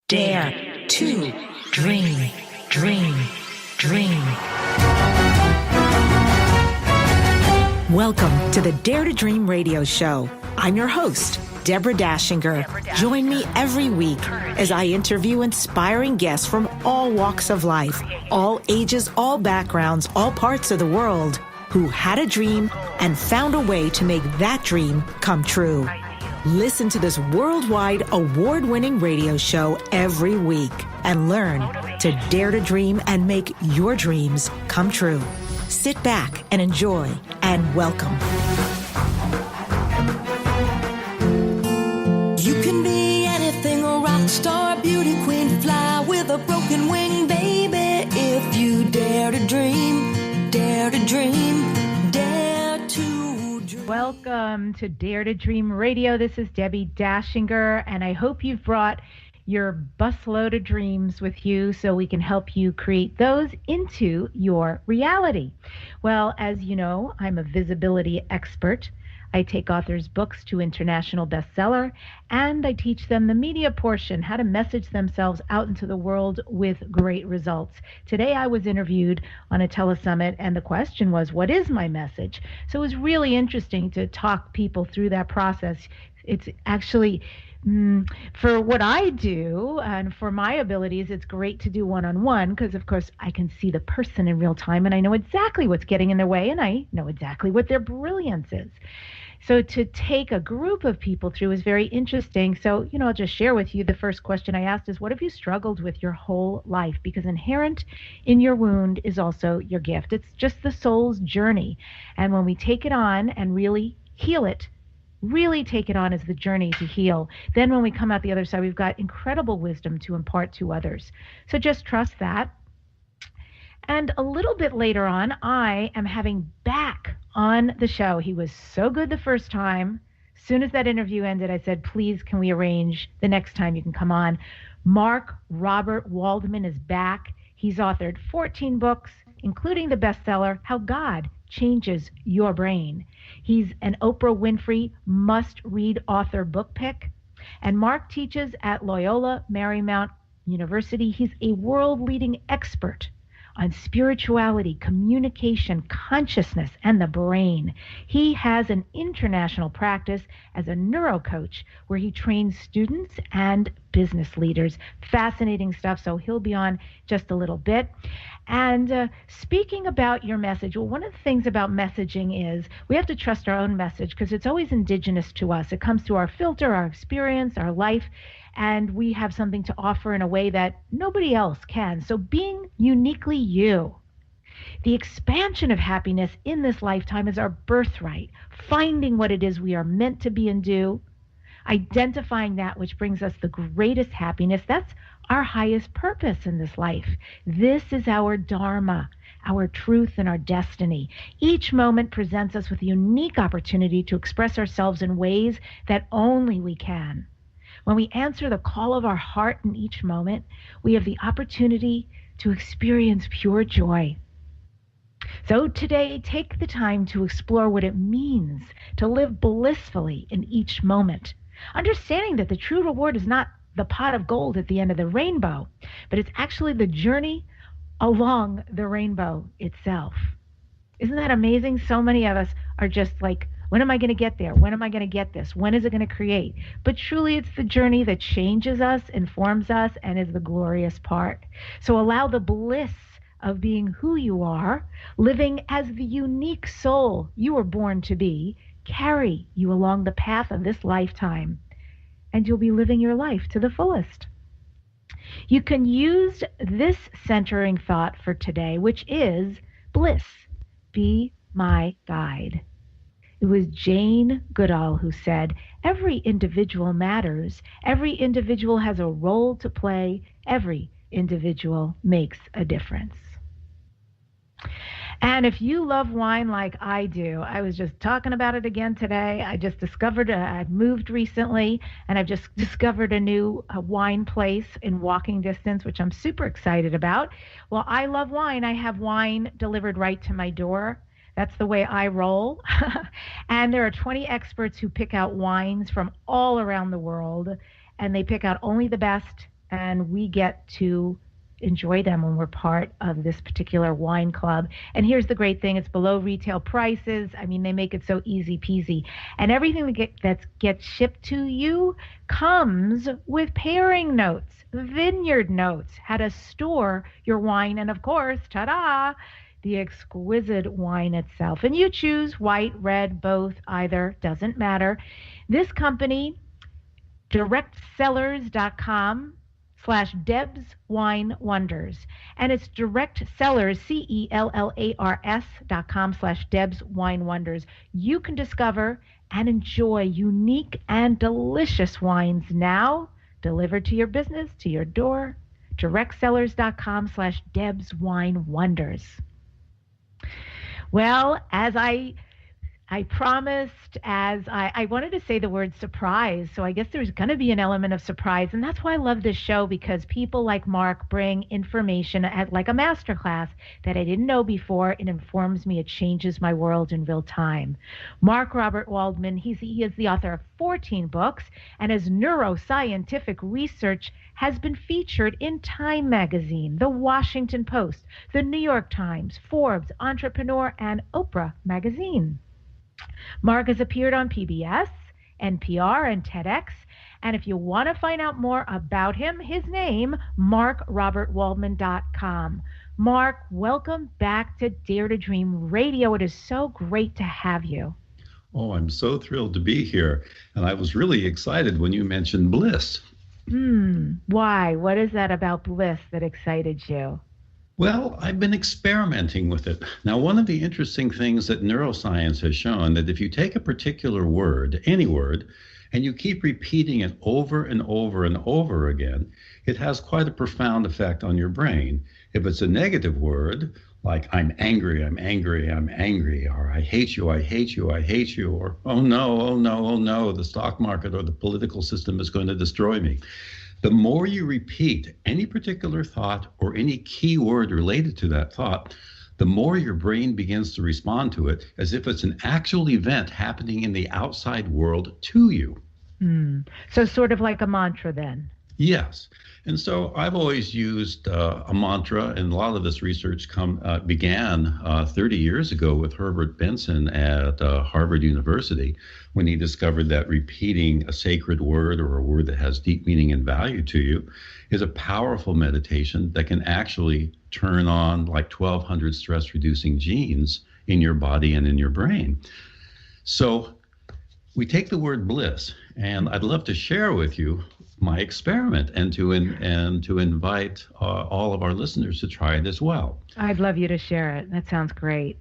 Dare to dream, dream, dream. Welcome to the Dare to Dream radio show. I'm your host, Debbi Dachinger. Join me every week as I interview inspiring guests from all walks of life, all ages, all backgrounds, all parts of the world, who had a dream and found a way to make that dream come true. Listen to this worldwide award-winning radio show every week and learn to dare to dream and make your dreams come true. Sit back and enjoy, and welcome. You can be anything, a rock star, beauty queen, fly with a broken wing, baby. If you dare to dream, dare to dream, dare to dream. Welcome to Dare to Dream Radio. This is Debbi Dachinger, and I hope you've brought your busload of dreams with you so we can help you create those into your reality. Well, as you know, I'm a visibility expert. I take authors' books to international bestseller, and I teach them the media portion, how to message themselves out into the world with great results. Today I was interviewed on a telesummit, and the question was, what is my message? So it was really interesting to talk people through that process. It's actually, for what I do and for my abilities, it's great to do one-on-one because, of course, I can see the person in real time, and I know exactly what's getting in their way, and I know exactly what their brilliance is. So to take a group of people through is very interesting. So, I'll just share with you the first question I asked is, what have you struggled with your whole life? Because inherent in your wound is also your gift. It's just the soul's journey. And when we take it on and really heal it, really take it on as the journey to heal, then when we come out the other side, we've got incredible wisdom to impart to others. So just trust that. And a little bit later on, I am having back on the show. He was so good the first time. As soon as that interview ended, I said, please, can we arrange the next time you can come on? Mark-Robert-Waldman is back. He's authored 14 books, including the bestseller, How God Changes Your Brain. He's an Oprah Winfrey must-read author book pick. And Mark teaches at Loyola Marymount University. He's a world-leading expert on spirituality, communication, consciousness, and the brain. He has an international practice as a neurocoach where he trains students and business leaders. Fascinating stuff, so he'll be on just a little bit. And speaking about your message, well, one of the things about messaging is we have to trust our own message because it's always indigenous to us. It comes through our filter, our experience, our life, and we have something to offer in a way that nobody else can. So being uniquely you. The expansion of happiness in this lifetime is our birthright. Finding what it is we are meant to be and do. Identifying that which brings us the greatest happiness. That's our highest purpose in this life. This is our dharma, our truth and our destiny. Each moment presents us with a unique opportunity to express ourselves in ways that only we can. When we answer the call of our heart in each moment, we have the opportunity to experience pure joy. So today, take the time to explore what it means to live blissfully in each moment, understanding that the true reward is not the pot of gold at the end of the rainbow, but it's actually the journey along the rainbow itself. Isn't that amazing? So many of us are just like, when am I going to get there? When am I going to get this? When is it going to create? But truly, it's the journey that changes us, informs us, and is the glorious part. So allow the bliss of being who you are, living as the unique soul you were born to be, carry you along the path of this lifetime, and you'll be living your life to the fullest. You can use this centering thought for today, which is bliss. Be my guide. It was Jane Goodall who said, every individual matters. Every individual has a role to play. Every individual makes a difference. And if you love wine like I do, I was just talking about it again today. I just discovered, I've moved recently, and I've just discovered a new wine place in walking distance, which I'm super excited about. Well, I love wine. I have wine delivered right to my door. That's the way I roll. And there are 20 experts who pick out wines from all around the world, and they pick out only the best and we get to enjoy them when we're part of this particular wine club. And here's the great thing. It's below retail prices. I mean, they make it so easy peasy. And everything that gets shipped to you comes with pairing notes, vineyard notes, how to store your wine, and of course, ta-da, the exquisite wine itself. And you choose white, red, both, either, doesn't matter. This company, directsellers.com/Deb's Wine Wonders. And it's direct sellers, CELLARS.com/Deb's Wine Wonders. You can discover and enjoy unique and delicious wines now, delivered to your business, to your door. directsellers.com/Deb's Wine Wonders. Well, as I promised, as I wanted to say the word surprise, so I guess there's going to be an element of surprise, and that's why I love this show, because people like Mark bring information at like a masterclass that I didn't know before. It informs me, it changes my world in real time. Mark Robert-Waldman, he is the author of 14 books, and his neuroscientific research has been featured in Time Magazine, The Washington Post, The New York Times, Forbes, Entrepreneur, and Oprah Magazine. Mark has appeared on PBS, NPR, and TEDx. And if you want to find out more about him, his name, mark-robert-waldman.com. Mark, welcome back to Dare to Dream Radio. It is so great to have you. Oh, I'm so thrilled to be here. And I was really excited when you mentioned bliss. Why? What is that about bliss that excited you? Well, I've been experimenting with it. Now, one of the interesting things that neuroscience has shown that if you take a particular word, any word, and you keep repeating it over and over and over again, it has quite a profound effect on your brain. If it's a negative word, like I'm angry, I'm angry, I'm angry, or I hate you, I hate you, I hate you, or oh no, oh no, oh no, the stock market or the political system is going to destroy me. The more you repeat any particular thought or any key word related to that thought, the more your brain begins to respond to it as if it's an actual event happening in the outside world to you. So sort of like a mantra then. Yes. And so I've always used a mantra, and a lot of this research began 30 years ago with Herbert Benson at Harvard University, when he discovered that repeating a sacred word or a word that has deep meaning and value to you is a powerful meditation that can actually turn on like 1,200 stress-reducing genes in your body and in your brain. So we take the word bliss, and I'd love to share with you my experiment and to invite all of our listeners to try it as well. I'd love you to share it. That sounds great.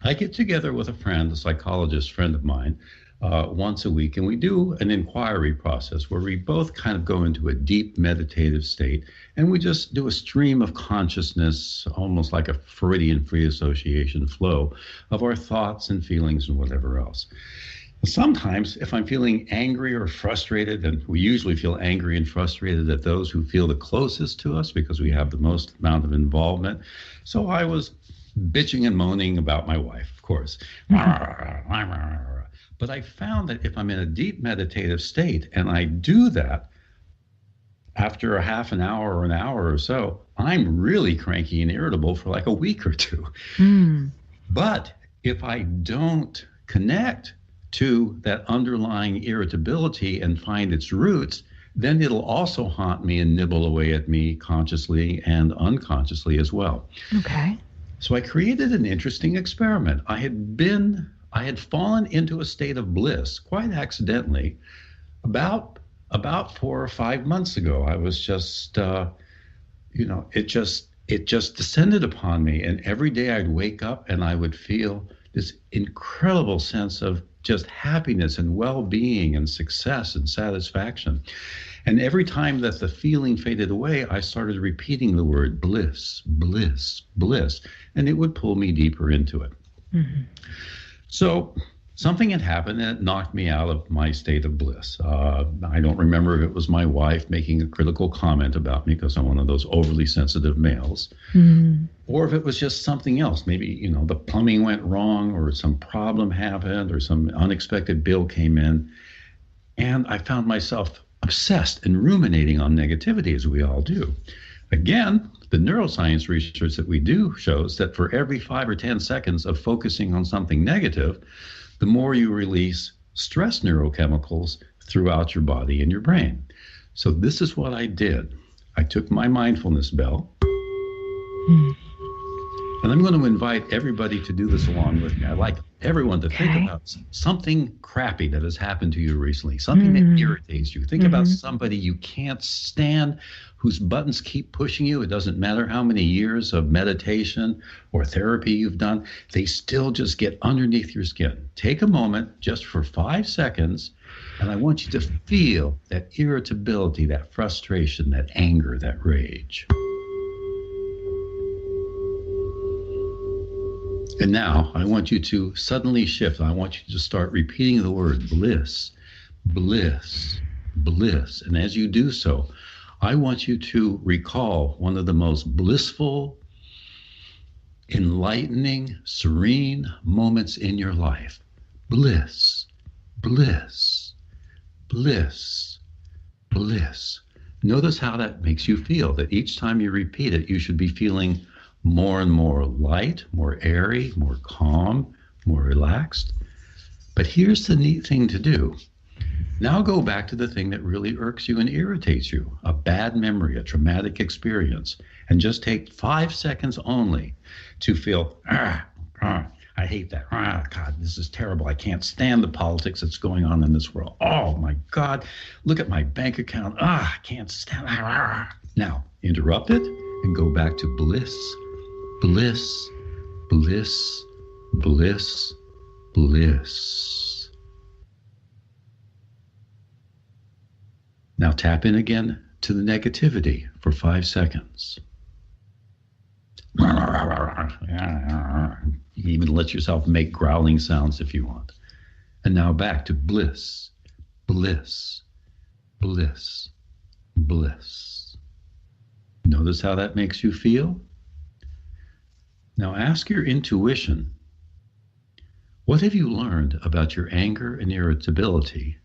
I get together with a friend, a psychologist friend of mine, once a week, and we do an inquiry process where we both kind of go into a deep meditative state, and we just do a stream of consciousness, almost like a Freudian free association flow of our thoughts and feelings and whatever else. Sometimes if I'm feeling angry or frustrated, and we usually feel angry and frustrated at those who feel the closest to us because we have the most amount of involvement. So I was bitching and moaning about my wife, of course. But I found that if I'm in a deep meditative state and I do that, after a half an hour or an hour or so, I'm really cranky and irritable for like a week or two. But if I don't connect to that underlying irritability and find its roots, then it'll also haunt me and nibble away at me consciously and unconsciously as well. Okay. So I created an interesting experiment. I had fallen into a state of bliss quite accidentally about 4 or 5 months ago. I was just, it just descended upon me. And every day I'd wake up and I would feel this incredible sense of just happiness and well-being and success and satisfaction. And every time that the feeling faded away, I started repeating the word bliss, bliss, bliss, and it would pull me deeper into it. So something had happened and it knocked me out of my state of bliss. I don't remember if it was my wife making a critical comment about me because I'm one of those overly sensitive males, or if it was just something else. Maybe, the plumbing went wrong or some problem happened or some unexpected bill came in. And I found myself obsessed and ruminating on negativity, as we all do. Again, the neuroscience research that we do shows that for every 5 or 10 seconds of focusing on something negative, the more you release stress neurochemicals throughout your body and your brain. So this is what I did. I took my mindfulness bell, and I'm going to invite everybody to do this along with me. I'd like everyone to think about something crappy that has happened to you recently, something that irritates you. Think about somebody you can't stand, whose buttons keep pushing you. It doesn't matter how many years of meditation or therapy you've done, they still just get underneath your skin. Take a moment just for 5 seconds, and I want you to feel that irritability, that frustration, that anger, that rage. And now I want you to suddenly shift. I want you to start repeating the word bliss, bliss, bliss. And as you do so, I want you to recall one of the most blissful, enlightening, serene moments in your life. Bliss, bliss, bliss, bliss. Notice how that makes you feel, that each time you repeat it, you should be feeling more and more light, more airy, more calm, more relaxed. But here's the neat thing to do. Now go back to the thing that really irks you and irritates you, a bad memory, a traumatic experience, and just take 5 seconds only to feel, I hate that. God, this is terrible. I can't stand the politics that's going on in this world. Oh my God, look at my bank account. I can't stand that. Now, interrupt it and go back to bliss, bliss, bliss, bliss, bliss. Now tap in again to the negativity for 5 seconds. Even let yourself make growling sounds if you want. And now back to bliss, bliss, bliss, bliss. Notice how that makes you feel? Now ask your intuition, what have you learned about your anger and irritability,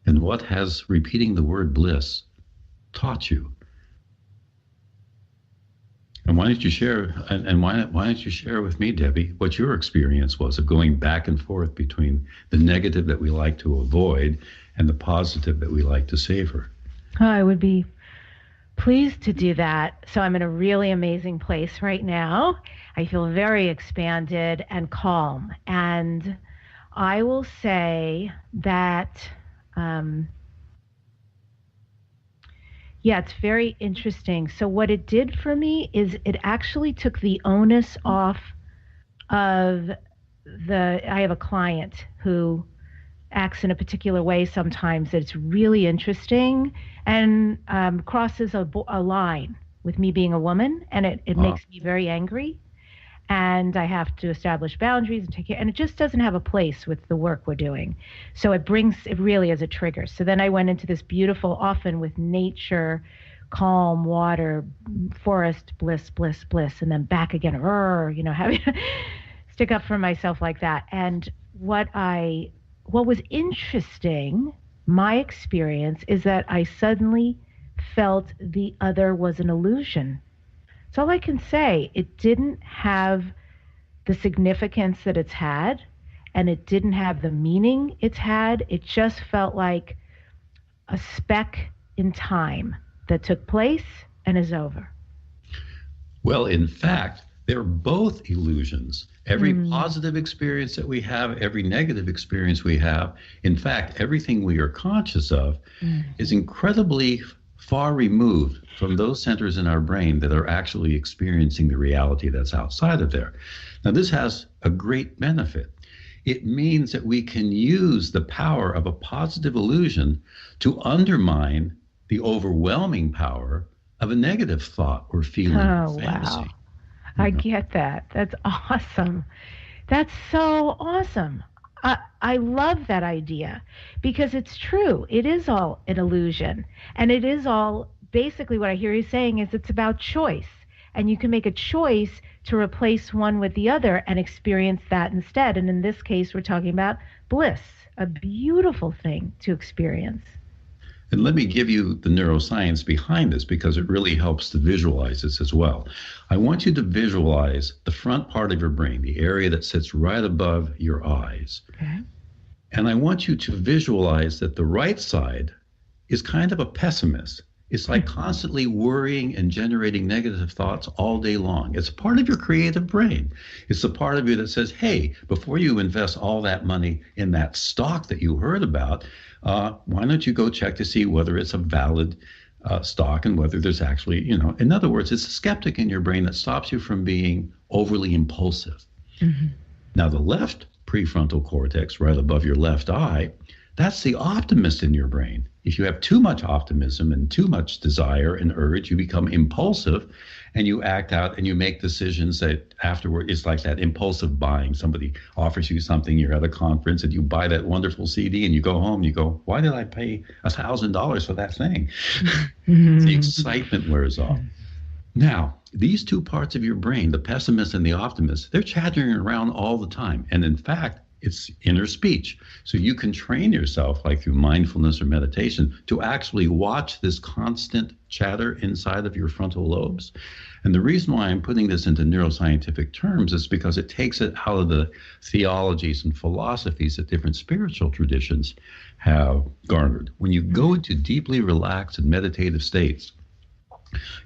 and what has repeating the word bliss taught you? And why don't you share? And why don't you share with me, Debbie, what your experience was of going back and forth between the negative that we like to avoid and the positive that we like to savor? Oh, I would be pleased to do that. So I'm in a really amazing place right now. I feel very expanded and calm. And I will say that, it's very interesting. So what it did for me is it actually took the onus off of I have a client who acts in a particular way sometimes that's really interesting and crosses a line with me being a woman, and it makes me very angry, and I have to establish boundaries and take care, and it just doesn't have a place with the work we're doing. So it really is a trigger. So then I went into this beautiful, often with nature, calm water, forest, bliss, bliss, bliss, and then back again, having to stick up for myself like that. And what was interesting, my experience, is that I suddenly felt the other was an illusion. That's all I can say. It didn't have the significance that it's had, and it didn't have the meaning it's had. It just felt like a speck in time that took place and is over. Well, in fact, they're both illusions. Every positive experience that we have, every negative experience we have, in fact, everything we are conscious of is incredibly far removed from those centers in our brain that are actually experiencing the reality that's outside of there. Now, this has a great benefit. It means that we can use the power of a positive illusion to undermine the overwhelming power of a negative thought or feeling or fantasy. Wow. I get that. That's awesome. That's so awesome. I love that idea because it's true. It is all an illusion. And it is all, basically what I hear you saying is it's about choice. And you can make a choice to replace one with the other and experience that instead. And in this case, we're talking about bliss, a beautiful thing to experience. And let me give you the neuroscience behind this because it really helps to visualize this as well. I want you to visualize the front part of your brain, the area that sits right above your eyes. Okay. And I want you to visualize that the right side is kind of a pessimist. It's like constantly worrying and generating negative thoughts all day long. It's part of your creative brain. It's the part of you that says, hey, before you invest all that money in that stock that you heard about, why don't you go check to see whether it's a valid stock and whether there's actually, in other words, it's a skeptic in your brain that stops you from being overly impulsive. Mm-hmm. Now, the left prefrontal cortex, right above your left eye, that's the optimist in your brain. If you have too much optimism and too much desire and urge, you become impulsive and you act out and you make decisions that afterward, it's like that impulsive buying. Somebody offers you something, you're at a conference and you buy that wonderful CD and you go home and you go, why did I pay $1,000 for that thing? The excitement wears off. Now, these two parts of your brain, the pessimist and the optimist, they're chattering around all the time. And in fact, it's inner speech. So you can train yourself, like through mindfulness or meditation, to actually watch this constant chatter inside of your frontal lobes. And the reason why I'm putting this into neuroscientific terms is because it takes it out of the theologies and philosophies that different spiritual traditions have garnered. When you go into deeply relaxed and meditative states,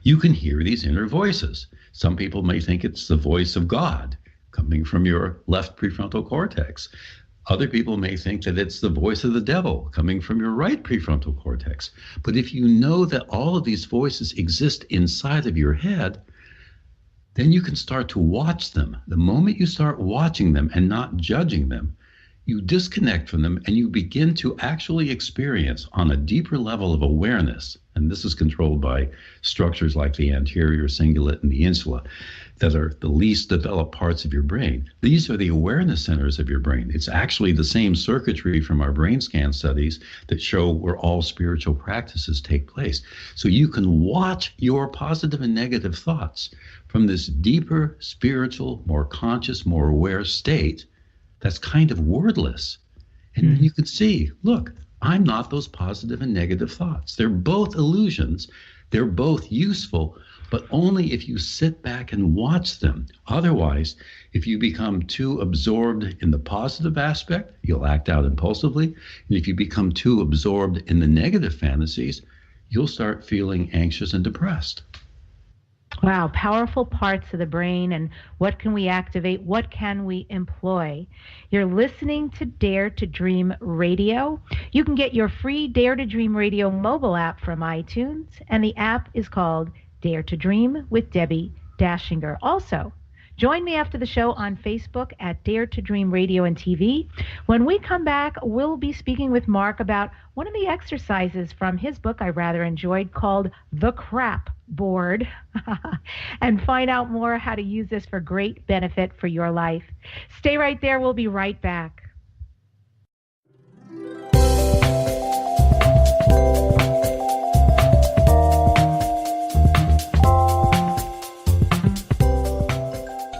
you can hear these inner voices. Some people may think it's the voice of God coming from your left prefrontal cortex. Other people may think that it's the voice of the devil coming from your right prefrontal cortex. But if you know that all of these voices exist inside of your head, then you can start to watch them. The moment you start watching them and not judging them, you disconnect from them and you begin to actually experience on a deeper level of awareness, and this is controlled by structures like the anterior cingulate and the insula that are the least developed parts of your brain. These are the awareness centers of your brain. It's actually the same circuitry from our brain scan studies that show where all spiritual practices take place. So you can watch your positive and negative thoughts from this deeper, spiritual, more conscious, more aware state that's kind of wordless. And then you can see, look, I'm not those positive and negative thoughts. They're both illusions. They're both useful, but only if you sit back and watch them. Otherwise, if you become too absorbed in the positive aspect, you'll act out impulsively. And if you become too absorbed in the negative fantasies, you'll start feeling anxious and depressed. Wow, powerful parts of the brain, and what can we activate? What can we employ? You're listening to Dare to Dream Radio. You can get your free Dare to Dream Radio mobile app from iTunes, and the app is called Dare to Dream with Debbi Dachinger. Also, join me after the show on Facebook at Dare to Dream Radio and TV. When we come back, we'll be speaking with Mark about one of the exercises from his book I rather enjoyed called The Crap Board and find out more how to use this for great benefit for your life. Stay right there. We'll be right back.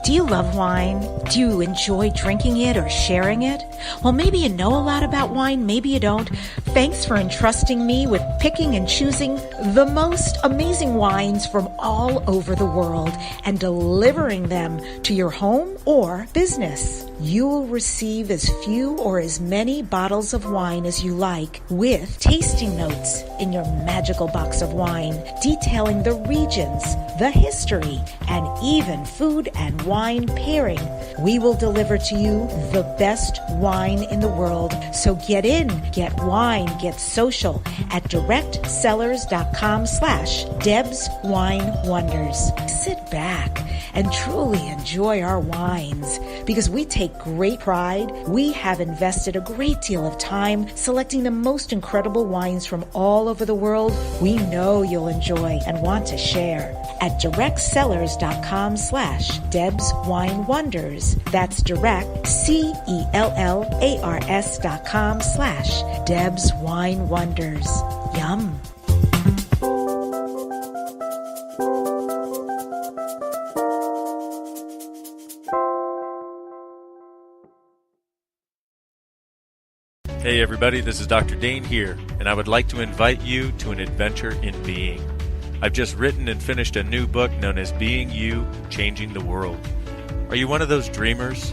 Do you love wine? Do you enjoy drinking it or sharing it? Well, maybe you know a lot about wine, maybe you don't. Thanks for entrusting me with picking and choosing the most amazing wines from all over the world and delivering them to your home or business. You will receive as few or as many bottles of wine as you like, with tasting notes in your magical box of wine detailing the regions, the history, and even food and wine pairing. We will deliver to you the best wine in the world. So get in, get wine, get social at directsellers.com/Deb's Wine Wonders. Sit back and truly enjoy our wines, because we take great pride. We have invested a great deal of time selecting the most incredible wines from all over the world we know you'll enjoy and want to share at directsellers.com/Deb's Wine Wonders. That's direct, CELLARS.com/Deb's Wine Wonders. Yum. Hey Hey everybody, this is Dr. Dane here, and I would like to invite you to an adventure in being. I've just written and finished a new book known as Being You, Changing the World. Are you one of those dreamers?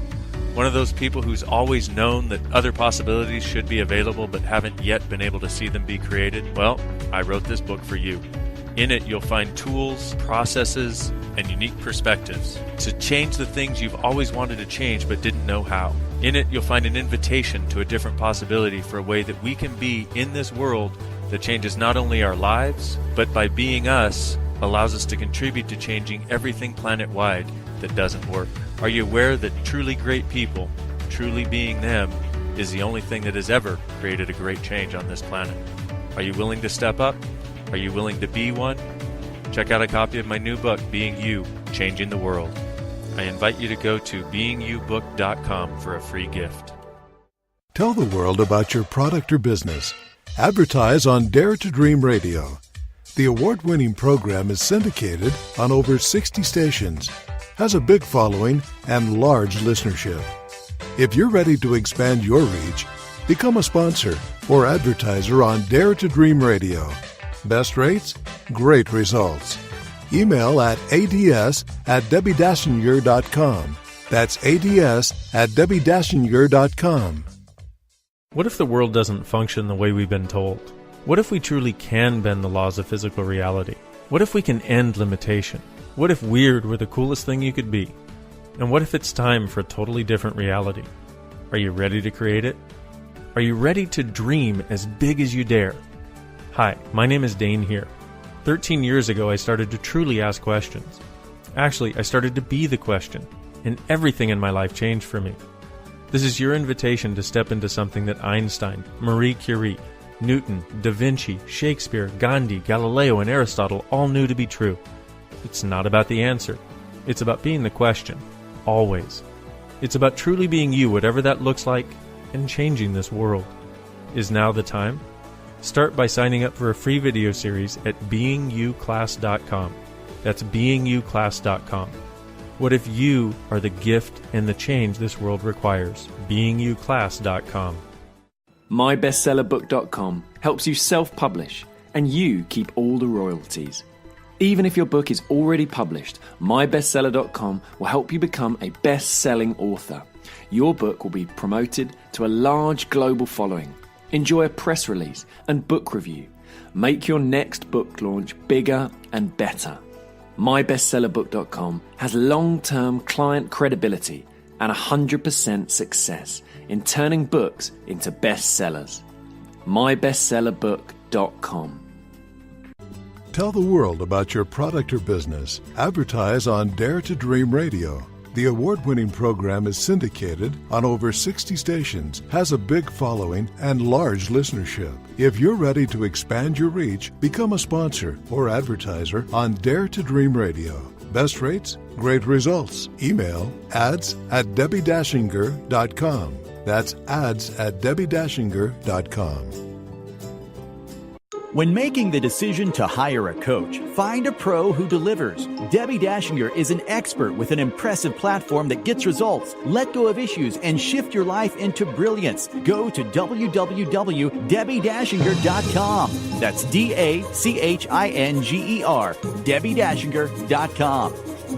One of those people who's always known that other possibilities should be available but haven't yet been able to see them be created? Well, I wrote this book for you. In it, you'll find tools, processes, and unique perspectives to change the things you've always wanted to change but didn't know how. In it, you'll find an invitation to a different possibility for a way that we can be in this world that changes not only our lives, but by being us, allows us to contribute to changing everything planet-wide that doesn't work. Are you aware that truly great people, truly being them, is the only thing that has ever created a great change on this planet? Are you willing to step up? Are you willing to be one? Check out a copy of my new book, Being You, Changing the World. I invite you to go to beingyoubook.com for a free gift. Tell the world about your product or business. Advertise on Dare to Dream Radio. The award-winning program is syndicated on over 60 stations, has a big following and large listenership. If you're ready to expand your reach, become a sponsor or advertiser on Dare to Dream Radio. Best rates, great results. Email at ads@DebbiDachinger.com. That's ads@DebbiDachinger.com. What if the world doesn't function the way we've been told? What if we truly can bend the laws of physical reality? What if we can end limitation? What if weird were the coolest thing you could be? And what if it's time for a totally different reality? Are you ready to create it? Are you ready to dream as big as you dare? Hi, my name is Dane here. 13 years ago, I started to truly ask questions. Actually, I started to be the question, and everything in my life changed for me. This is your invitation to step into something that Einstein, Marie Curie, Newton, Da Vinci, Shakespeare, Gandhi, Galileo, and Aristotle all knew to be true. It's not about the answer. It's about being the question, always. It's about truly being you, whatever that looks like, and changing this world. Is now the time? Start by signing up for a free video series at beingyouclass.com. That's beingyouclass.com. What if you are the gift and the change this world requires? beingyouclass.com. MyBestsellerBook.com helps you self-publish, and you keep all the royalties. Even if your book is already published, MyBestseller.com will help you become a best-selling author. Your book will be promoted to a large global following. Enjoy a press release and book review. Make your next book launch bigger and better. MyBestsellerBook.com has long-term client credibility and 100% success in turning books into bestsellers. MyBestsellerBook.com. Tell the world about your product or business. Advertise on Dare to Dream Radio. The award-winning program is syndicated on over 60 stations, has a big following and large listenership. If you're ready to expand your reach, become a sponsor or advertiser on Dare to Dream Radio. Best rates, great results. Email ads@DebbiDachinger.com. That's ads@DebbiDachinger.com. When making the decision to hire a coach, find a pro who delivers. Debbi Dachinger is an expert with an impressive platform that gets results. Let go of issues and shift your life into brilliance. Go to www.DebbiDachinger.com. That's DACHINGER, DebbiDachinger.com.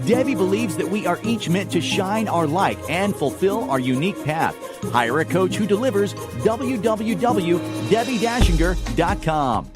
Debbie believes that we are each meant to shine our light and fulfill our unique path. Hire a coach who delivers. www.DebbiDachinger.com.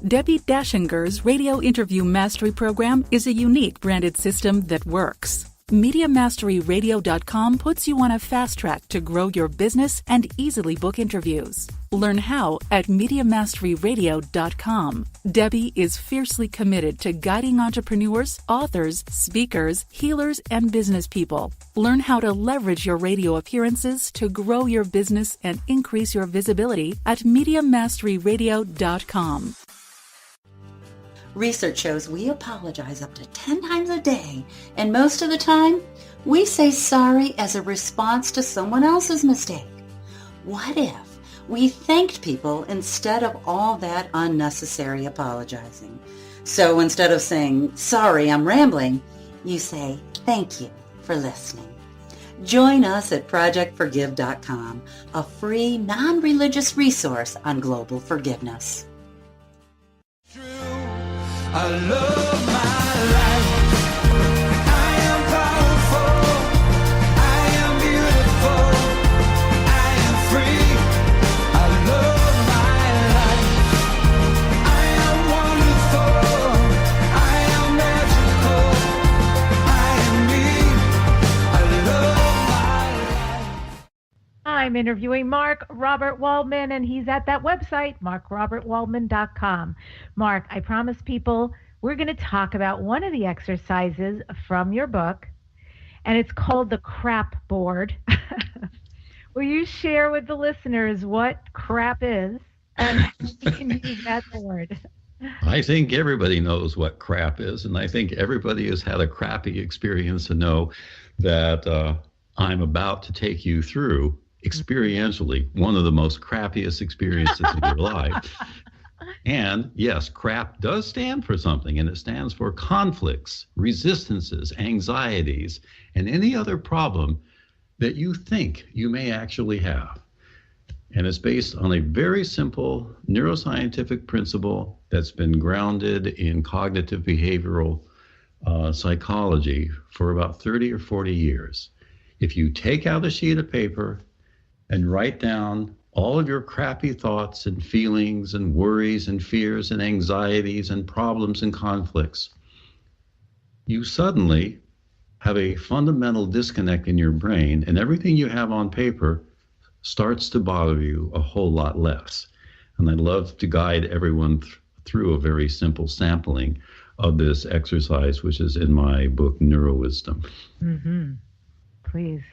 Debbi Dachinger's Radio Interview Mastery Program is a unique branded system that works. MediaMasteryRadio.com puts you on a fast track to grow your business and easily book interviews. Learn how at MediaMasteryRadio.com. Debbie is fiercely committed to guiding entrepreneurs, authors, speakers, healers, and business people. Learn how to leverage your radio appearances to grow your business and increase your visibility at MediaMasteryRadio.com. Research shows we apologize up to 10 times a day, and most of the time, we say sorry as a response to someone else's mistake. What if we thanked people instead of all that unnecessary apologizing? So instead of saying, sorry, I'm rambling, you say, thank you for listening. Join us at projectforgive.com, a free, non-religious resource on global forgiveness. I love my life. I am powerful. I am beautiful. I am free. I love my life. I am wonderful. I am magical. I am me. I love my life. I'm interviewing Mark Robert Waldman, and he's at that website, mark-robert-waldman.com. Mark, I promise people we're going to talk about one of the exercises from your book, and it's called the crap board. Will you share with the listeners what crap is and how we can use that board? I think everybody knows what crap is, and I think everybody has had a crappy experience to know that I'm about to take you through experientially one of the most crappiest experiences in your life. And yes, crap does stand for something, and it stands for conflicts, resistances, anxieties, and any other problem that you think you may actually have. And it's based on a very simple neuroscientific principle that's been grounded in cognitive behavioral psychology for about 30 or 40 years. If you take out a sheet of paper and write down all of your crappy thoughts and feelings and worries and fears and anxieties and problems and conflicts, you suddenly have a fundamental disconnect in your brain, and everything you have on paper starts to bother you a whole lot less. And I'd love to guide everyone through a very simple sampling of this exercise, which is in my book, NeuroWisdom. Mm-hmm. Please.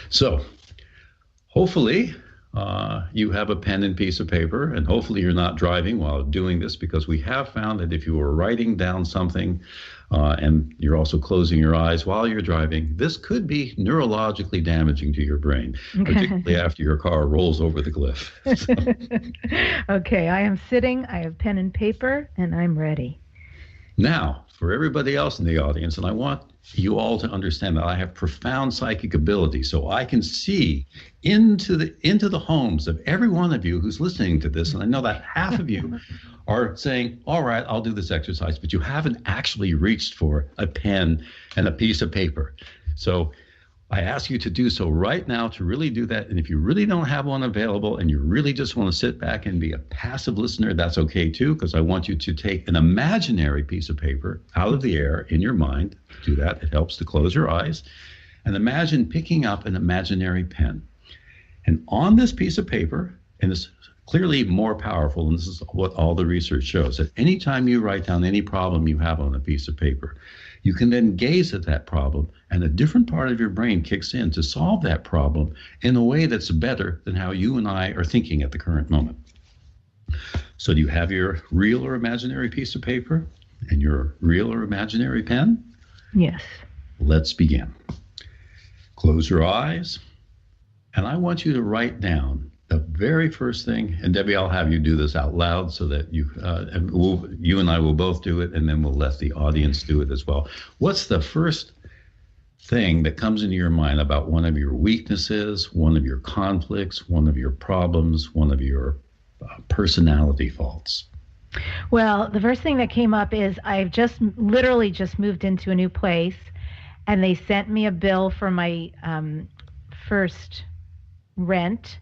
So, hopefully, you have a pen and piece of paper, and hopefully you're not driving while doing this, because we have found that if you are writing down something and you're also closing your eyes while you're driving, this could be neurologically damaging to your brain, particularly after your car rolls over the cliff. Okay, I am sitting, I have pen and paper, and I'm ready. Now, for everybody else in the audience, and I want you all to understand that I have profound psychic ability, so I can see into the homes of every one of you who's listening to this, and I know that half of you are saying, all right, I'll do this exercise, but you haven't actually reached for a pen and a piece of paper. So I ask you to do so right now, to really do that. And if you really don't have one available and you really just want to sit back and be a passive listener, that's okay too, because I want you to take an imaginary piece of paper out of the air in your mind. Do that. It helps to close your eyes. And imagine picking up an imaginary pen. And on this piece of paper, and it's clearly more powerful, and this is what all the research shows, that anytime you write down any problem you have on a piece of paper, you can then gaze at that problem, and a different part of your brain kicks in to solve that problem in a way that's better than how you and I are thinking at the current moment. So do you have your real or imaginary piece of paper and your real or imaginary pen? Yes. Let's begin. Close your eyes, and I want you to write down the very first thing, and Debbie, I'll have you do this out loud so that you and I will both do it, and then we'll let the audience do it as well. What's the first thing that comes into your mind about one of your weaknesses, one of your conflicts, one of your problems, one of your personality faults? Well, the first thing that came up is I've literally just moved into a new place, and they sent me a bill for my first rent,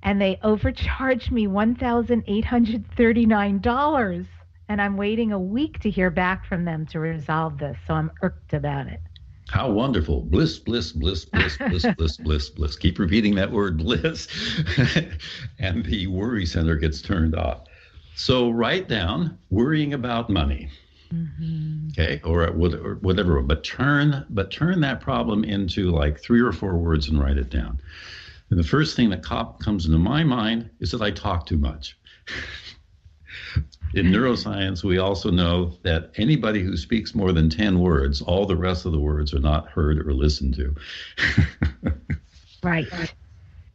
and they overcharged me $1,839, and I'm waiting a week to hear back from them to resolve this, so I'm irked about it. How wonderful. Bliss, bliss, bliss, bliss, bliss, bliss, bliss, bliss. Keep repeating that word, bliss, and the worry center gets turned off. So write down worrying about money. Mm-hmm. Okay, or whatever, but turn that problem into like 3 or 4 words and write it down. And the first thing that comes into my mind is that I talk too much. In neuroscience, we also know that anybody who speaks more than 10 words, all the rest of the words are not heard or listened to. Right.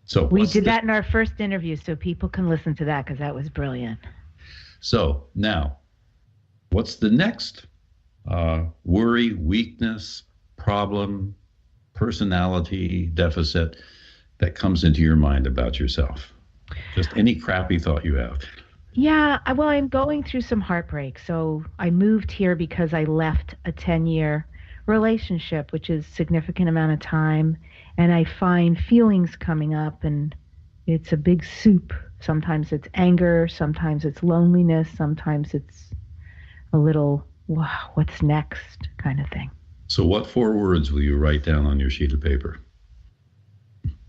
So we did that in our first interview, so people can listen to that because that was brilliant. So now, what's the next worry, weakness, problem, personality deficit that comes into your mind about yourself? Just any crappy thought you have. Yeah, well, I'm going through some heartbreak. So I moved here because I left a 10-year relationship, which is a significant amount of time. And I find feelings coming up, and it's a big soup. Sometimes it's anger, sometimes it's loneliness, sometimes it's a little, wow, what's next kind of thing. So what 4 words will you write down on your sheet of paper?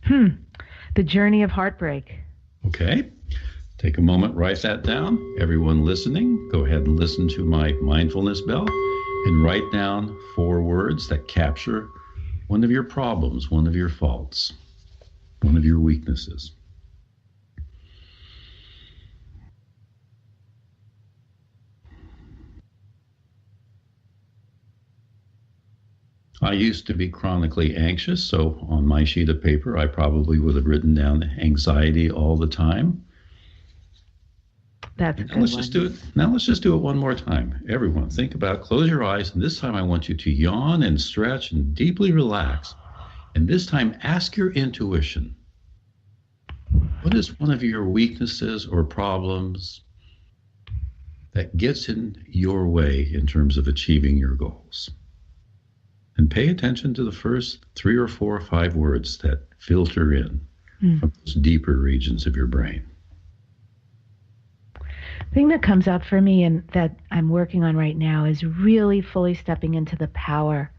The Journey of Heartbreak. Okay. Take a moment, write that down. Everyone listening, go ahead and listen to my mindfulness bell and write down 4 words that capture one of your problems, one of your faults, one of your weaknesses. I used to be chronically anxious, so on my sheet of paper, I probably would have written down anxiety all the time. That's a good let's one. just do it. Now let's just do it one more time. Everyone, think about, close your eyes, and this time I want you to yawn and stretch and deeply relax. And this time, ask your intuition. What is one of your weaknesses or problems that gets in your way in terms of achieving your goals? And pay attention to the first 3 or 4 or 5 words that filter in from those deeper regions of your brain. The thing that comes up for me and that I'm working on right now is really fully stepping into the power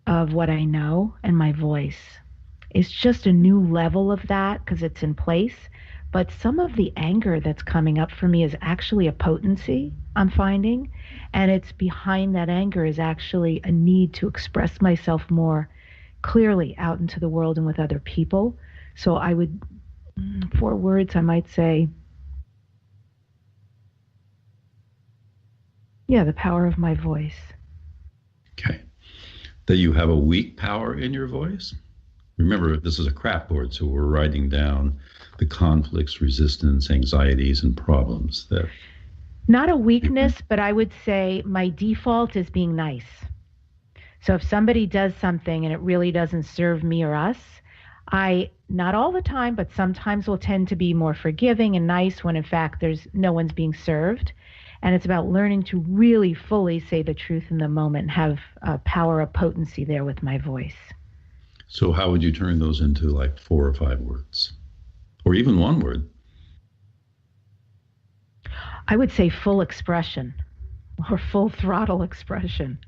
of what I know and my voice. It's just a new level of that because it's in place. But some of the anger that's coming up for me is actually a potency I'm finding. And it's behind that anger is actually a need to express myself more clearly out into the world and with other people. So I would, 4 words, I might say, the power of my voice. Okay. That you have a weak power in your voice? Remember, this is a crap board, so we're writing down the conflicts, resistance, anxieties, and problems that... Not a weakness, but I would say my default is being nice. So if somebody does something and it really doesn't serve me or us, I, not all the time, but sometimes will tend to be more forgiving and nice when in fact there's no one's being served. And it's about learning to really fully say the truth in the moment and have power of potency there with my voice. So how would you turn those into like 4 or 5 words? Or even 1 word? I would say full expression or full throttle expression.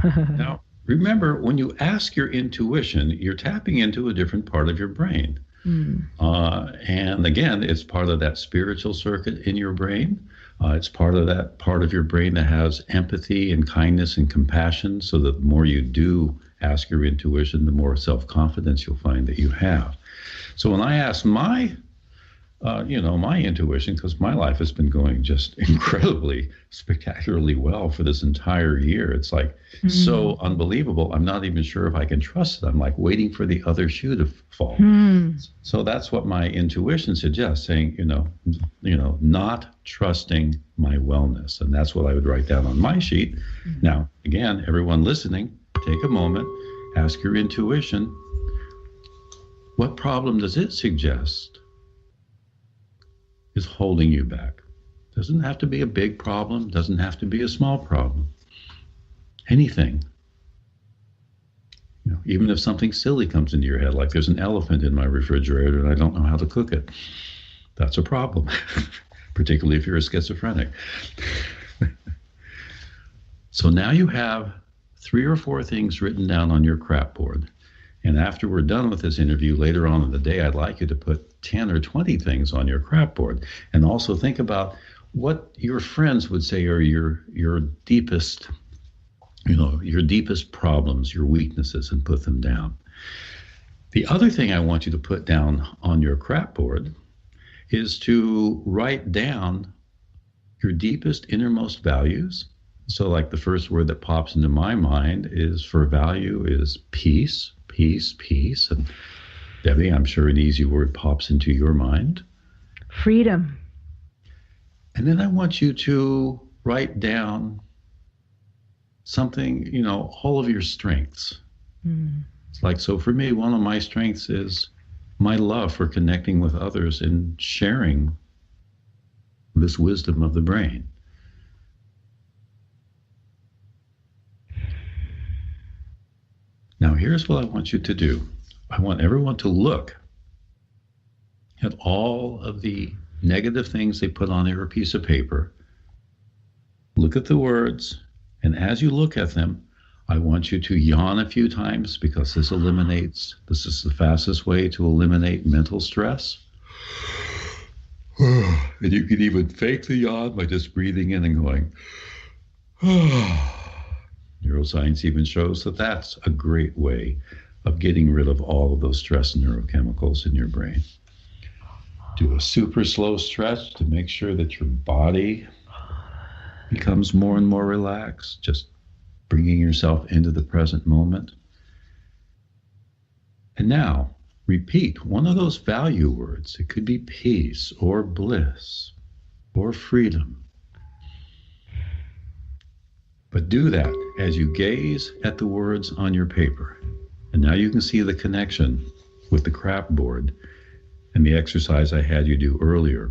Now, remember, when you ask your intuition, you're tapping into a different part of your brain. And again, it's part of that spiritual circuit in your brain. It's part of that part of your brain that has empathy and kindness and compassion. So that the more you do ask your intuition, the more self-confidence you'll find that you have. So when I ask my intuition, because my life has been going just incredibly, spectacularly well for this entire year. It's like so unbelievable. I'm not even sure if I can trust it. I'm like waiting for the other shoe to fall. So that's what my intuition suggests, saying, not trusting my wellness. And that's what I would write down on my sheet. Now, again, everyone listening, take a moment, ask your intuition, what problem does it suggest is holding you back? Doesn't have to be a big problem, doesn't have to be a small problem. Anything. Even if something silly comes into your head, like there's an elephant in my refrigerator and I don't know how to cook it, that's a problem, particularly if you're a schizophrenic. So now you have 3 or 4 things written down on your crap board. And after we're done with this interview later on in the day, I'd like you to put 10 or 20 things on your crap board. And also think about what your friends would say are your deepest, your deepest problems, your weaknesses, and put them down. The other thing I want you to put down on your crap board is to write down your deepest, innermost values. So like the first word that pops into my mind is for value is peace. Peace. And Debbie, I'm sure an easy word pops into your mind. Freedom. And then I want you to write down something, all of your strengths. It's like, so for me, one of my strengths is my love for connecting with others and sharing this wisdom of the brain. Now, here's what I want you to do. I want everyone to look at all of the negative things they put on their piece of paper. Look at the words, and as you look at them, I want you to yawn a few times, because this is the fastest way to eliminate mental stress. And you can even fake the yawn by just breathing in and going, Neuroscience even shows that that's a great way of getting rid of all of those stress neurochemicals in your brain. Do a super slow stretch to make sure that your body becomes more and more relaxed, just bringing yourself into the present moment. And now, repeat one of those value words. It could be peace or bliss or freedom. But do that as you gaze at the words on your paper. And now you can see the connection with the crap board and the exercise I had you do earlier,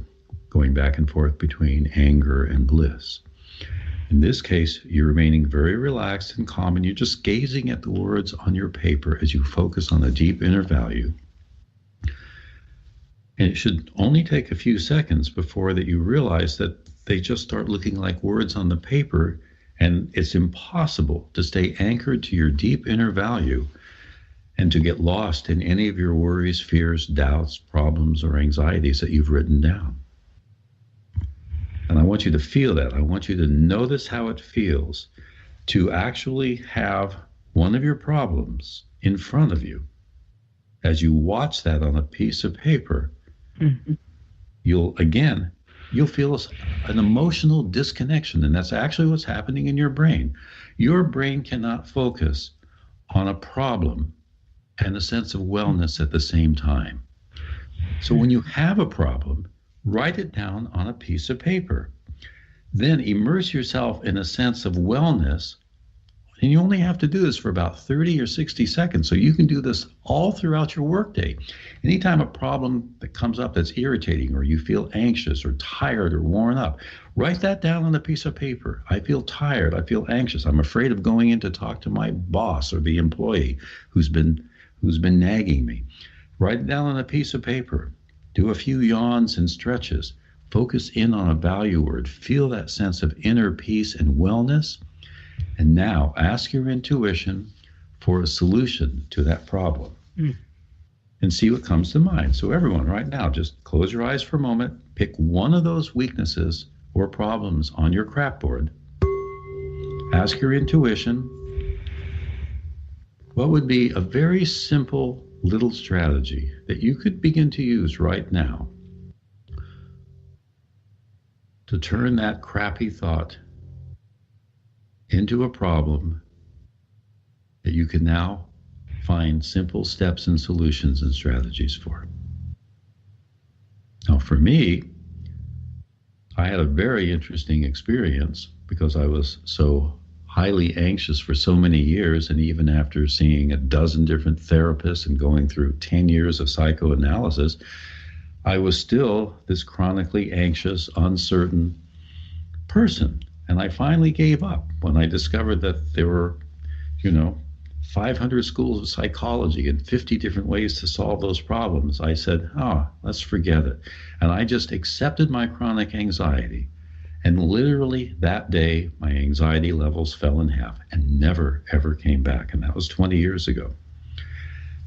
going back and forth between anger and bliss. In this case, you're remaining very relaxed and calm, and you're just gazing at the words on your paper as you focus on a deep inner value. And it should only take a few seconds before that you realize that they just start looking like words on the paper, and it's impossible to stay anchored to your deep inner value and to get lost in any of your worries, fears, doubts, problems, or anxieties that you've written down. And I want you to feel that. I want you to notice how it feels to actually have one of your problems in front of you. As you watch that on a piece of paper, you'll feel an emotional disconnection, and that's actually what's happening in your brain. Your brain cannot focus on a problem and a sense of wellness at the same time. So when you have a problem, write it down on a piece of paper. Then immerse yourself in a sense of wellness, and you only have to do this for about 30 or 60 seconds, so you can do this all throughout your workday. Anytime a problem that comes up that's irritating, or you feel anxious or tired or worn up, write that down on a piece of paper. I feel tired, I feel anxious, I'm afraid of going in to talk to my boss or the employee who's been nagging me. Write it down on a piece of paper. Do a few yawns and stretches. Focus in on a value word. Feel that sense of inner peace and wellness. And now ask your intuition for a solution to that problem. And see what comes to mind. So everyone right now, just close your eyes for a moment. Pick one of those weaknesses or problems on your crap board. Ask your intuition, what would be a very simple little strategy that you could begin to use right now to turn that crappy thought into a problem that you can now find simple steps and solutions and strategies for. Now, for me, I had a very interesting experience because I was so highly anxious for so many years, and even after seeing a dozen different therapists and going through 10 years of psychoanalysis, I was still this chronically anxious, uncertain person. And I finally gave up when I discovered that there were, 500 schools of psychology and 50 different ways to solve those problems. I said, let's forget it. And I just accepted my chronic anxiety. And literally that day, my anxiety levels fell in half and never, ever came back. And that was 20 years ago.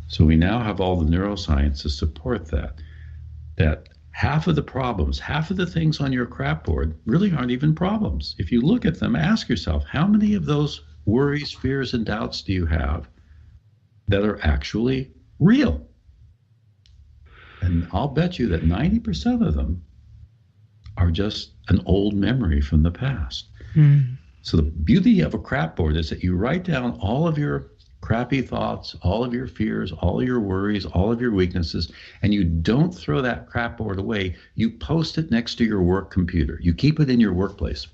So we now have all the neuroscience to support that half of the problems, half of the things on your crap board really aren't even problems. If you look at them, ask yourself, how many of those worries, fears, and doubts do you have that are actually real? And I'll bet you that 90% of them are just an old memory from the past. So the beauty of a crap board is that you write down all of your crappy thoughts, all of your fears, all of your worries, all of your weaknesses, and you don't throw that crap board away. You post it next to your work computer. You keep it in your workplace.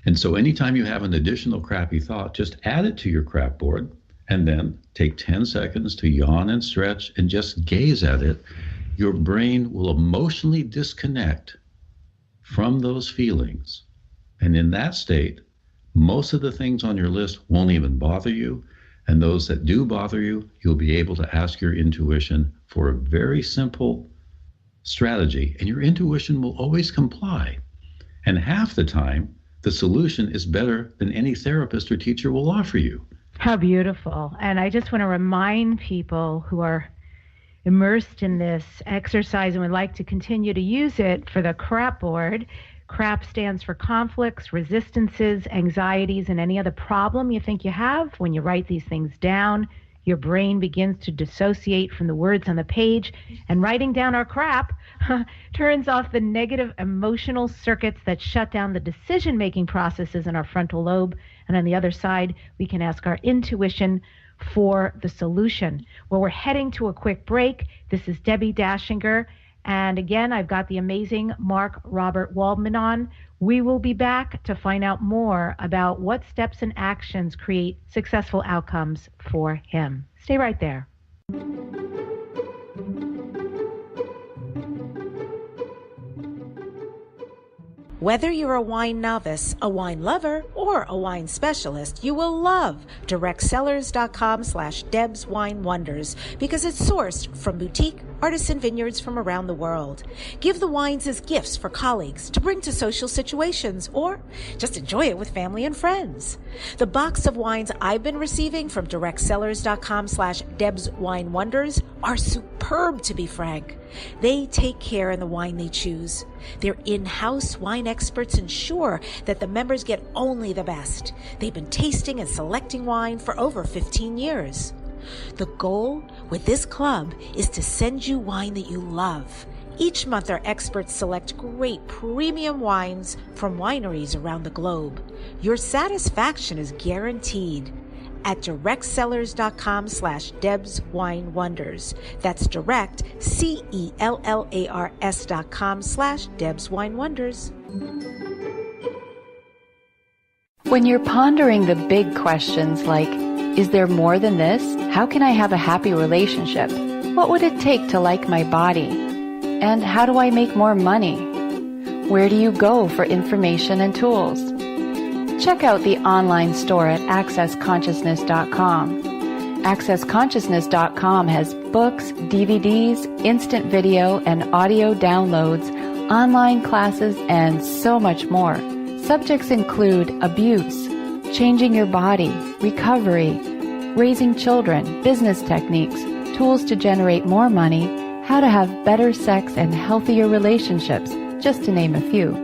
And so anytime you have an additional crappy thought, just add it to your crap board and then take 10 seconds to yawn and stretch and just gaze at it, your brain will emotionally disconnect from those feelings. And in that state, most of the things on your list won't even bother you. And those that do bother you, you'll be able to ask your intuition for a very simple strategy, and your intuition will always comply. And half the time, the solution is better than any therapist or teacher will offer you. How beautiful. And I just want to remind people who are immersed in this exercise and would like to continue to use it for the CRAP board. CRAP stands for conflicts, resistances, anxieties, and any other problem you think you have. When you write these things down, your brain begins to dissociate from the words on the page, and writing down our crap turns off the negative emotional circuits that shut down the decision-making processes in our frontal lobe. And on the other side, we can ask our intuition for the solution. Well, we're heading to a quick break. This is Debbi Dachinger. And again, I've got the amazing Mark-Robert-Waldman on. We will be back to find out more about what steps and actions create successful outcomes for him. Stay right there. Whether you're a wine novice, a wine lover, or a wine specialist, you will love directsellers.com/Deb's Wine Wonders because it's sourced from boutique artisan vineyards from around the world. Give the wines as gifts for colleagues to bring to social situations, or just enjoy it with family and friends. The box of wines I've been receiving from directsellers.com/Deb's Wine Wonders are superb, to be frank. They take care in the wine they choose. Their in-house wine experts ensure that the members get only the best. They've been tasting and selecting wine for over 15 years. The goal with this club is to send you wine that you love. Each month, our experts select great premium wines from wineries around the globe. Your satisfaction is guaranteed at directsellers.com/Deb's Wine Wonders. That's direct, CELLARS.com/Deb's Wine Wonders. When you're pondering the big questions like, is there more than this? How can I have a happy relationship? What would it take to like my body? And how do I make more money? Where do you go for information and tools? Check out the online store at accessconsciousness.com. Accessconsciousness.com has books, DVDs, instant video and audio downloads, online classes, and so much more. Subjects include abuse, changing your body, recovery, raising children, business techniques, tools to generate more money, how to have better sex and healthier relationships, just to name a few.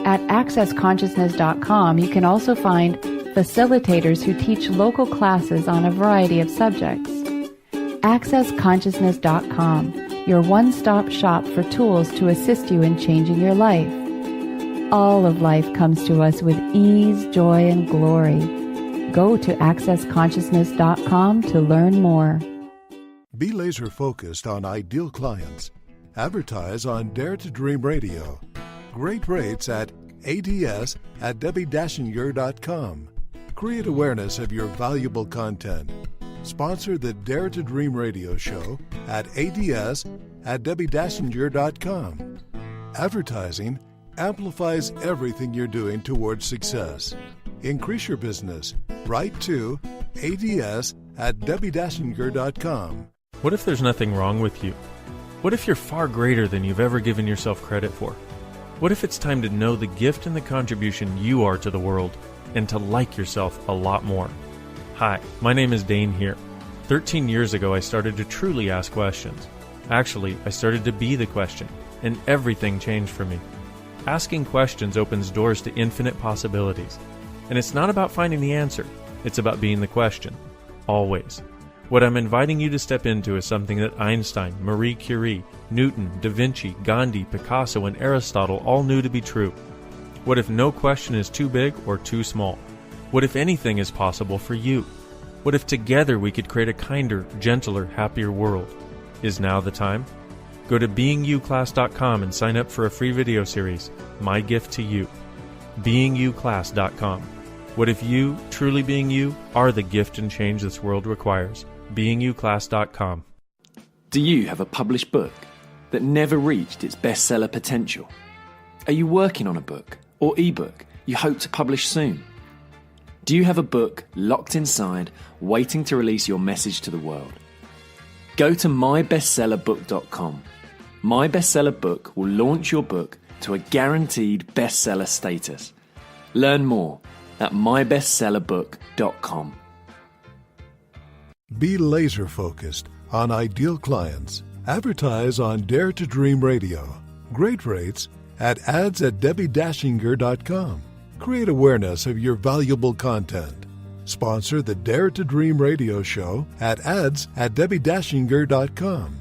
At accessconsciousness.com, you can also find facilitators who teach local classes on a variety of subjects. Accessconsciousness.com, your one-stop shop for tools to assist you in changing your life. All of life comes to us with ease, joy, and glory. Go to accessconsciousness.com to learn more. Be laser focused on ideal clients. Advertise on Dare to Dream Radio. Great rates at ads@DebbiDachinger.com. Create awareness of your valuable content. Sponsor the Dare to Dream Radio show at ads@DebbiDachinger.com. Advertising amplifies everything you're doing towards success. Increase your business. Write to ads@DebbiDachinger.com. What if there's nothing wrong with you? What if you're far greater than you've ever given yourself credit for? What if it's time to know the gift and the contribution you are to the world and to like yourself a lot more? Hi, my name is Dane here. 13 years ago, I started to truly ask questions. Actually, I started to be the question, and everything changed for me. Asking questions opens doors to infinite possibilities. And it's not about finding the answer, it's about being the question. Always. What I'm inviting you to step into is something that Einstein, Marie Curie, Newton, Da Vinci, Gandhi, Picasso, and Aristotle all knew to be true. What if no question is too big or too small? What if anything is possible for you? What if together we could create a kinder, gentler, happier world? Is now the time? Go to beingyouclass.com and sign up for a free video series, My Gift to You. beingyouclass.com. What if you, truly being you, are the gift and change this world requires? beingyouclass.com. Do you have a published book that never reached its bestseller potential? Are you working on a book or ebook you hope to publish soon? Do you have a book locked inside, waiting to release your message to the world? Go to mybestsellerbook.com. My Bestseller Book will launch your book to a guaranteed bestseller status. Learn more at mybestsellerbook.com. Be laser focused on ideal clients. Advertise on Dare to Dream Radio. Great rates at ads@DebbiDachinger.com. Create awareness of your valuable content. Sponsor the Dare to Dream radio show at ads@DebbiDachinger.com.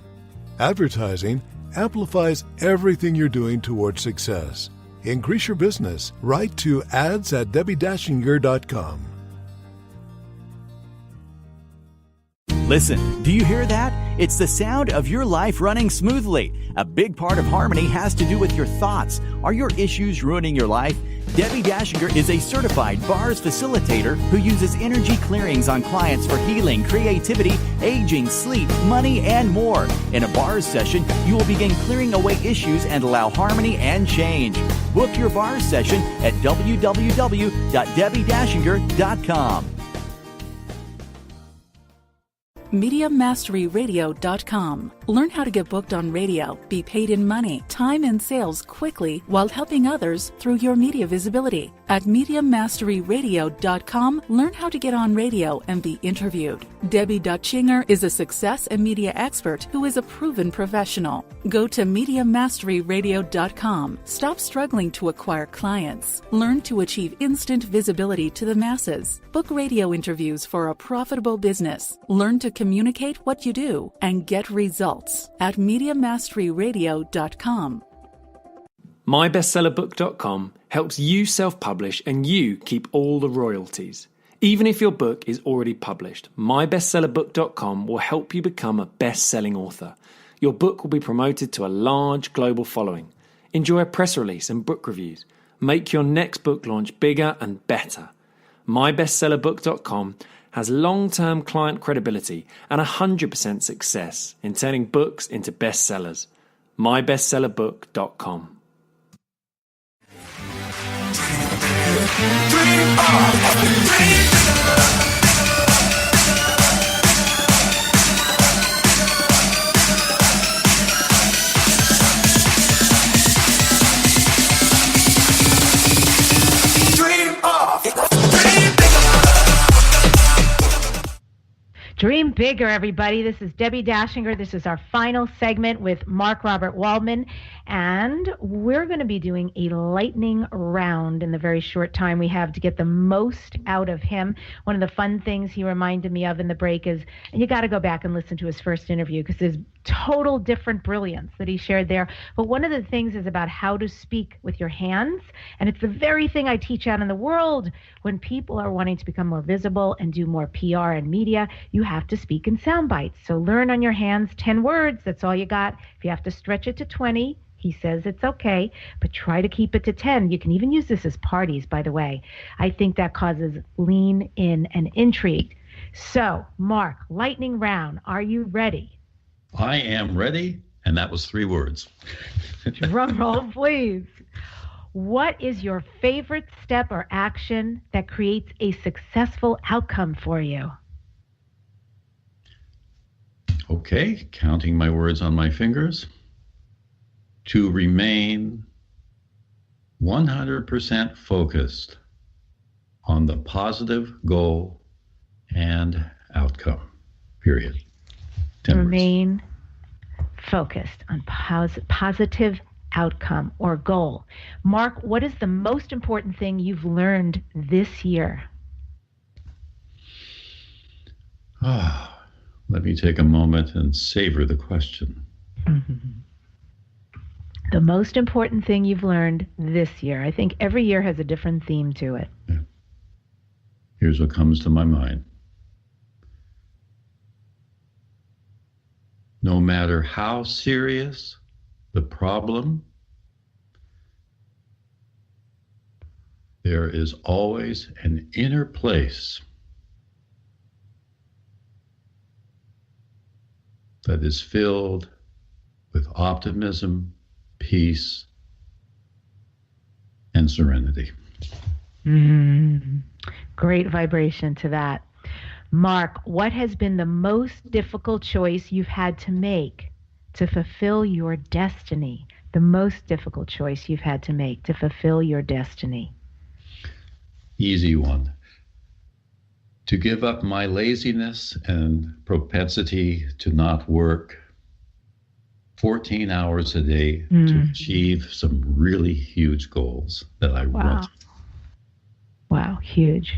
Advertising amplifies everything you're doing towards success. Increase your business. Write to ads@DebbiDachinger.com. Listen, do you hear that? It's the sound of your life running smoothly. A big part of harmony has to do with your thoughts. Are your issues ruining your life? Debbi Dachinger is a certified bars facilitator who uses energy clearings on clients for healing, creativity, aging, sleep, money, and more. In a bars session, you will begin clearing away issues and allow harmony and change. Book your bars session at www.DebbiDachinger.com. MediaMasteryRadio.com. Learn how to get booked on radio, be paid in money, time, and sales quickly while helping others through your media visibility. At MediaMasteryRadio.com, learn how to get on radio and be interviewed. Debbi Dachinger is a success and media expert who is a proven professional. Go to MediaMasteryRadio.com. Stop struggling to acquire clients. Learn to achieve instant visibility to the masses. Book radio interviews for a profitable business. Learn to communicate what you do and get results at MediaMasteryRadio.com. MyBestsellerBook.com helps you self-publish and you keep all the royalties. Even if your book is already published, MyBestsellerBook.com will help you become a best-selling author. Your book will be promoted to a large global following. Enjoy a press release and book reviews. Make your next book launch bigger and better. MyBestsellerBook.com has long-term client credibility and 100% success in turning books into bestsellers. MyBestsellerBook.com. Dream bigger, everybody. This is Debbi Dachinger. This is our final segment with Mark Waldman, and we're going to be doing a lightning round in the very short time we have to get the most out of him. One of the fun things he reminded me of in the break is, and you got to go back and listen to his first interview because there's total different brilliance that he shared there. But one of the things is about how to speak with your hands, and it's the very thing I teach out in the world. When people are wanting to become more visible and do more PR and media, you have to speak in sound bites. So learn on your hands 10 words. That's all you got. If you have to stretch it to 20, he says it's okay, but try to keep it to 10. You can even use this as parties, by the way. I think that causes lean in and intrigue. So, Mark, lightning round. Are you ready? I am ready, and that was 3 words. Drum roll, please. What is your favorite step or action that creates a successful outcome for you? Okay, counting my words on my fingers. To remain 100% focused on the positive goal and outcome, period. Remain focused on positive outcome or goal. Mark, what is the most important thing you've learned this year? Let me take a moment and savor the question. The most important thing you've learned this year. I think every year has a different theme to it. Yeah. Here's what comes to my mind. No matter how serious the problem, there is always an inner place that is filled with optimism, peace, and serenity. Great vibration to that. Mark, what has been the most difficult choice you've had to make to fulfill your destiny? The most difficult choice you've had to make to fulfill your destiny? Easy one. To give up my laziness and propensity to not work 14 hours a day to achieve some really huge goals that I want. Wow, huge.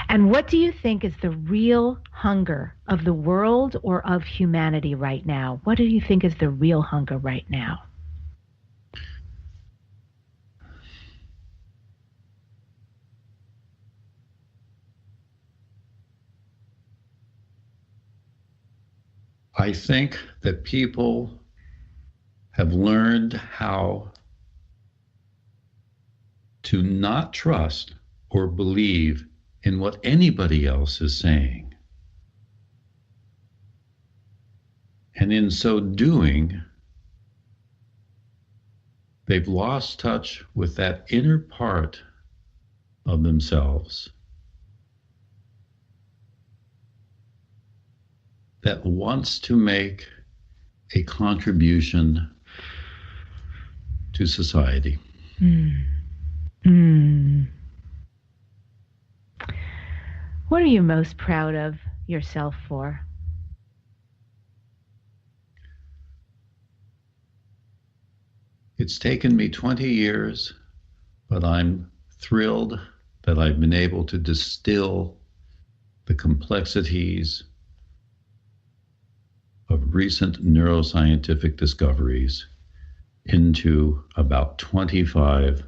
And what do you think is the real hunger of the world or of humanity right now? What do you think is the real hunger right now? I think that people have learned how to not trust or believe in what anybody else is saying. And in so doing, they've lost touch with that inner part of themselves that wants to make a contribution to society. What are you most proud of yourself for? It's taken me 20 years, but I'm thrilled that I've been able to distill the complexities of recent neuroscientific discoveries into about 25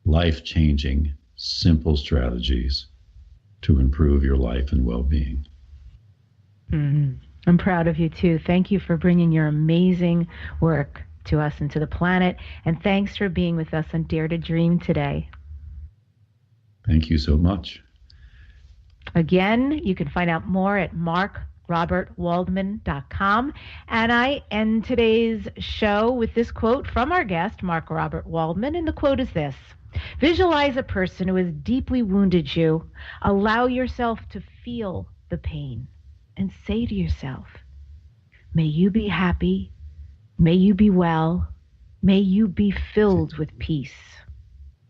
life-changing, simple strategies to improve your life and well-being. I'm proud of you too. Thank you for bringing your amazing work to us and to the planet, and thanks for being with us on Dare to Dream today. Thank you so much. Again, you can find out more at mark-robert-waldman.com. And I end today's show with this quote from our guest, Mark Robert Waldman, and the quote is this: "Visualize a person who has deeply wounded you. Allow yourself to feel the pain and say to yourself, may you be happy, may you be well, may you be filled with peace.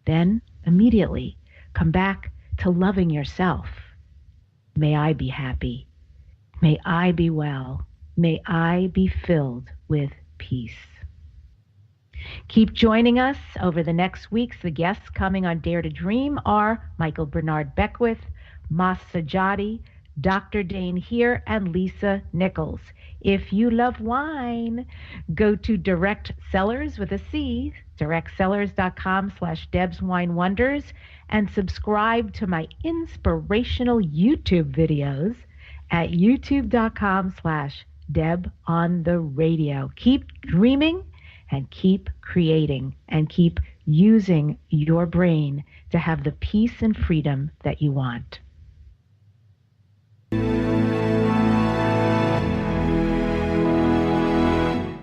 Then immediately come back to loving yourself. May I be happy. May I be well. May I be filled with peace." Keep joining us over the next weeks. The guests coming on Dare to Dream are Michael Bernard Beckwith, Mas Sajadi, Dr. Dane Here, and Lisa Nichols. If you love wine, go to Direct Sellers with a C, directsellers.com/DebsWineWonders, and subscribe to my inspirational YouTube videos at youtube.com/DebOnTheRadio. Keep dreaming and keep creating and keep using your brain to have the peace and freedom that you want.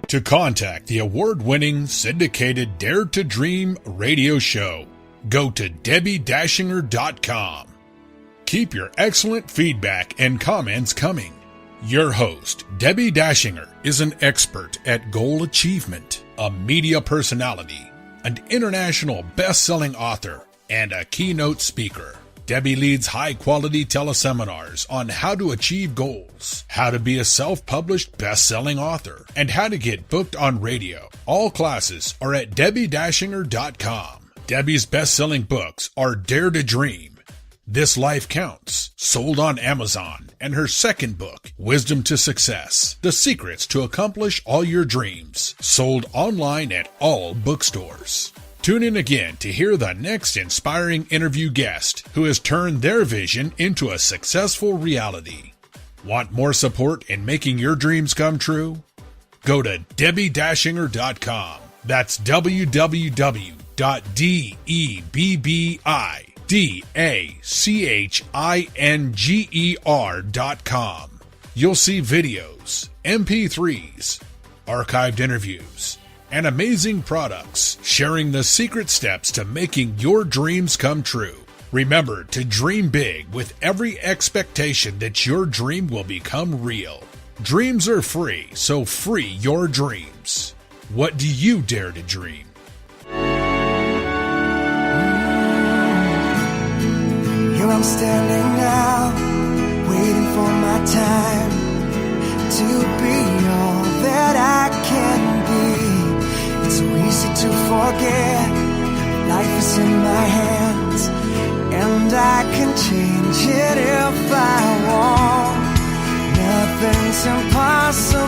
To contact the award-winning syndicated Dare to Dream radio show, go to DebbiDachinger.com. Keep your excellent feedback and comments coming. Your host, Debbi Dachinger, is an expert at goal achievement, a media personality, an international best-selling author, and a keynote speaker. Debbi leads high-quality teleseminars on how to achieve goals, how to be a self-published best-selling author, and how to get booked on radio. All classes are at DebbiDachinger.com. Debbi's best-selling books are Dare to Dream, This Life Counts, sold on Amazon, and her second book, Wisdom to Success, The Secrets to Accomplish All Your Dreams, sold online at all bookstores. Tune in again to hear the next inspiring interview guest who has turned their vision into a successful reality. Want more support in making your dreams come true? Go to DebbiDachinger.com. That's www.DebbiDachinger.com. www.DebbieDachinger.com. You'll see videos, MP3s, archived interviews, and amazing products sharing the secret steps to making your dreams come true. Remember to dream big with every expectation that your dream will become real. Dreams are free, so free your dreams. What do you dare to dream? Here I'm standing now, waiting for my time to be all that I can be. It's so easy to forget, life is in my hands, and I can change it if I want. Nothing's impossible